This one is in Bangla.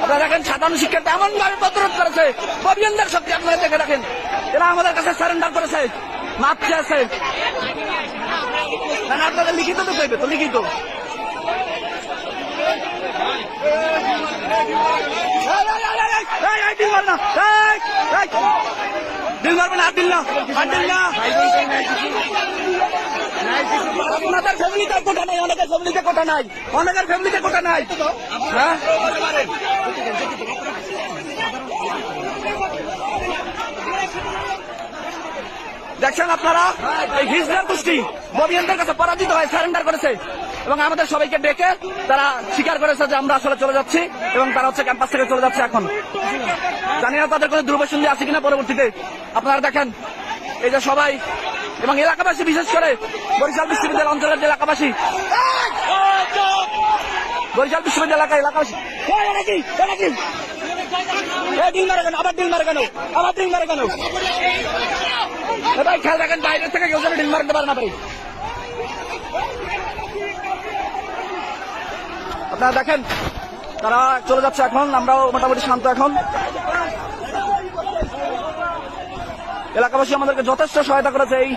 আপনারা দেখেন সাধারণ শিক্ষার্থী এমন ভাবে প্রতিরোধ করেছে, অভিযানদের শক্তি আপনারা দেখে রাখেন, এরা আমাদের কাছে সারেন্ডার করেছে, মাপ চেয়েছে। আপনাদের লিখিত তো চাইবে, তো লিখিত দিল মারবেন, আর দিল না, আর দিল না। আপনাদের ফ্যামিলিতে কোটা নাই, অনেকের ফ্যামিলিতে কোটা নাই, অনেকের ফ্যামিলিতে কোটা নাই। হ্যাঁ, দেখছেন আপনারা, এই হিজড়ার গোষ্ঠী ববিয়ানদের কাছে পরাজিত হয়ে সারেন্ডার করেছে এবং আমাদের সবাইকে ডেকে তারা স্বীকার করেছে যে আমরা আসলে চলে যাচ্ছি এবং তারা হচ্ছে ক্যাম্পাস থেকে চলে যাচ্ছে। এখন জানি না তাদের কোনো দুর্বসন্ধি আছে কিনা পরবর্তীতে। আপনারা দেখেন এই যে সবাই এবং এলাকাবাসী, বিশেষ করে বরিশাল বিশ্ববিদ্যালয় অঞ্চলের যে এলাকাবাসী, বরিশাল বিশ্ববিদ্যালয় এলাকাবাসী ডিল মারে কেন, আবার ডিল মারে কেন, আবার ডিল মারে কেন? ভাই খেয়াল রাখেন, বাইরের থেকে কেউ যেন ডিল মারতে পারে না পারি। আপনারা দেখেন তারা চলে যাচ্ছে এখন, আমরাও মোটামুটি শান্ত। এখন এলাকাবাসী আমাদেরকে যথেষ্ট সহায়তা করেছে এই